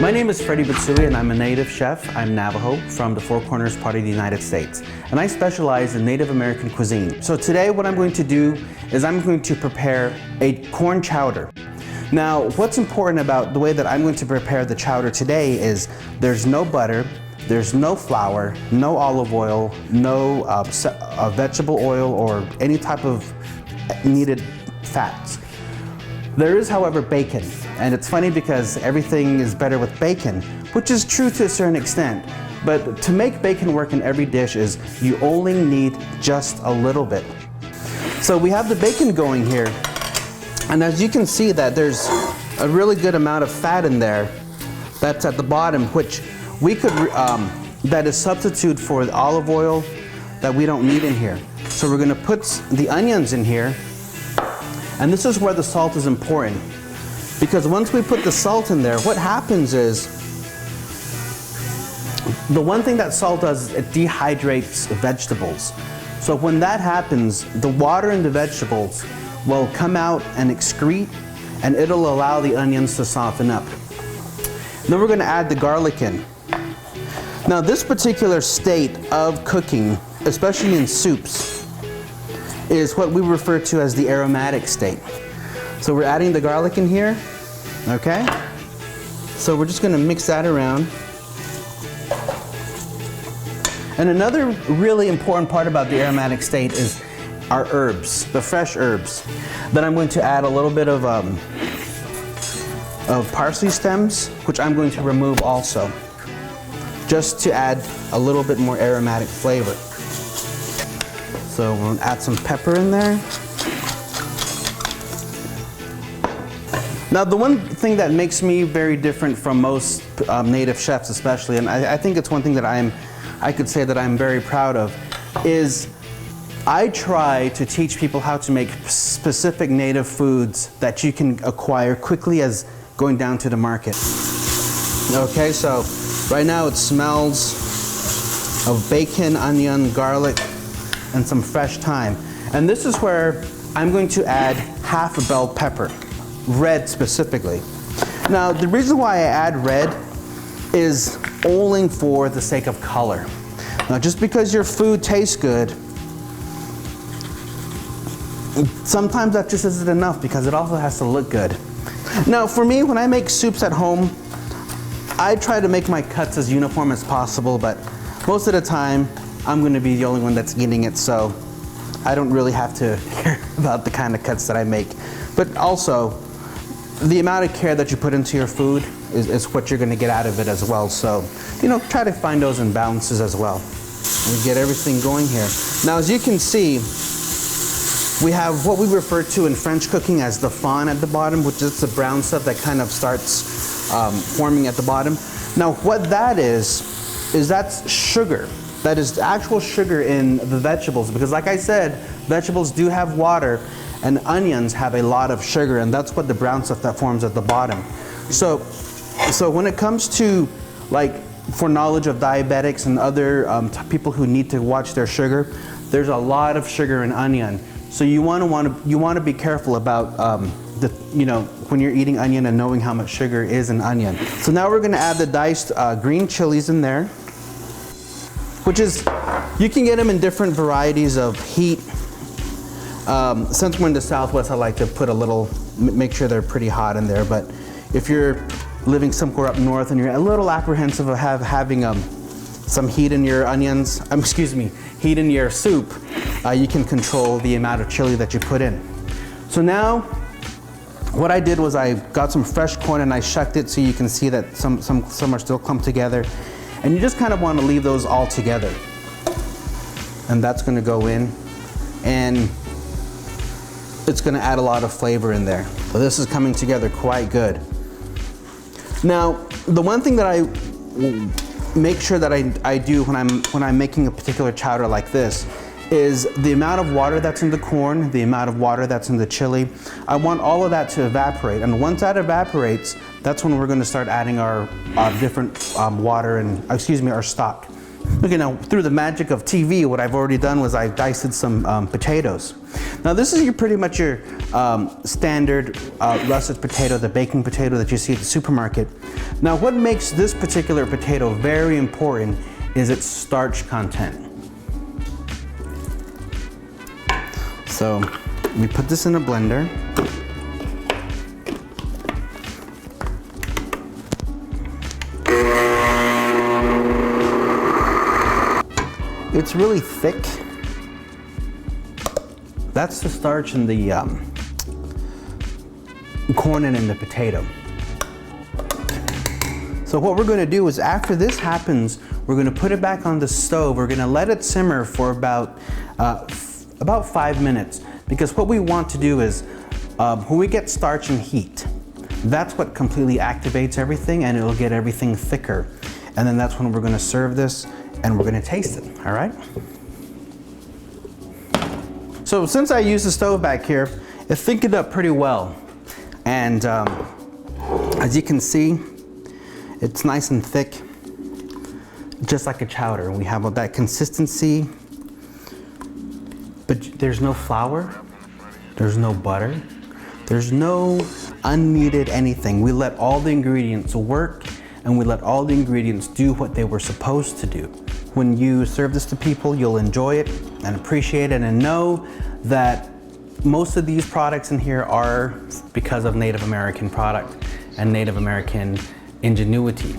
My name is Freddie Bitsoie and I'm a native chef. I'm Navajo from the Four Corners part of the United States. And I specialize in Native American cuisine. So today what I'm going to do is I'm going to prepare a corn chowder. Now, what's important about the way that I'm going to prepare the chowder today is there's no butter, there's no flour, no olive oil, no vegetable oil or any type of needed fats. There is, however, bacon. And it's funny because everything is better with bacon, which is true to a certain extent. But to make bacon work in every dish is you only need just a little bit. So we have the bacon going here. And as you can see that there's a really good amount of fat in there that's at the bottom, which we could, that is substitute for the olive oil that we don't need in here. So we're gonna put the onions in here. And this is where the salt is important. Because once we put the salt in there, what happens is, the one thing that salt does is it dehydrates vegetables. So when that happens, the water in the vegetables will come out and excrete, and it'll allow the onions to soften up. Then we're gonna add the garlic in. Now this particular state of cooking, especially in soups, is what we refer to as the aromatic state. So we're adding the garlic in here, okay? So we're just gonna mix that around. And another really important part about the aromatic state is our herbs, the fresh herbs. Then I'm going to add a little bit of parsley stems, which I'm going to remove also, just to add a little bit more aromatic flavor. So we'll add some pepper in there. Now the one thing that makes me very different from most native chefs especially, and I think it's one thing that I could say that I'm very proud of, is I try to teach people how to make specific native foods that you can acquire quickly as going down to the market. Okay, so right now it smells of bacon, onion, garlic, and some fresh thyme. And this is where I'm going to add half a bell pepper. Red specifically. Now the reason why I add red is only for the sake of color. Now just because your food tastes good, sometimes that just isn't enough because it also has to look good. Now for me, when I make soups at home, I try to make my cuts as uniform as possible, but most of the time I'm going to be the only one that's eating it, so I don't really have to care about the kind of cuts that I make. But also, the amount of care that you put into your food is what you're going to get out of it as well. So, you know, try to find those imbalances as well. We get everything going here. Now, as you can see, we have what we refer to in French cooking as the fond at the bottom, which is the brown stuff that kind of starts forming at the bottom. Now, what that is that's sugar. That is actual sugar in the vegetables, because like I said, vegetables do have water, and onions have a lot of sugar, and that's what the brown stuff that forms at the bottom. So when it comes to, like, for knowledge of diabetics and other people who need to watch their sugar, there's a lot of sugar in onion. So you want to be careful about when you're eating onion and knowing how much sugar is in onion. So now we're going to add the diced green chilies in there, which is, you can get them in different varieties of heat. Since we're in the Southwest, I like to put a little, make sure they're pretty hot in there. But if you're living somewhere up north and you're a little apprehensive of having some heat in your onions, heat in your soup, you can control the amount of chili that you put in. So now, what I did was I got some fresh corn and I shucked it so you can see that some are still clumped together. And you just kind of want to leave those all together. And that's going to go in. And it's going to add a lot of flavor in there. So this is coming together quite good. Now, the one thing that I make sure that I do when I'm making a particular chowder like this is the amount of water that's in the corn, the amount of water that's in the chili. I want all of that to evaporate. And once that evaporates, that's when we're going to start adding our different water and, our stock. Okay, now through the magic of TV, what I've already done was I diced some potatoes. Now this is pretty much your standard russet potato, the baking potato that you see at the supermarket. Now what makes this particular potato very important is its starch content. So we put this in a blender. It's really thick. That's the starch in the corn and in the potato. So what we're going to do is after this happens, we're going to put it back on the stove. We're going to let it simmer for about 5 minutes, because what we want to do is when we get starch and heat, that's what completely activates everything and it'll get everything thicker. And then that's when we're going to serve this and we're going to taste it, all right? So since I used the stove back here, it thickened up pretty well. And as you can see, it's nice and thick, just like a chowder. We have that consistency, but there's no flour, there's no butter, there's no unneeded anything. We let all the ingredients work and we let all the ingredients do what they were supposed to do. When you serve this to people, you'll enjoy it and appreciate it and know that most of these products in here are because of Native American product and Native American ingenuity.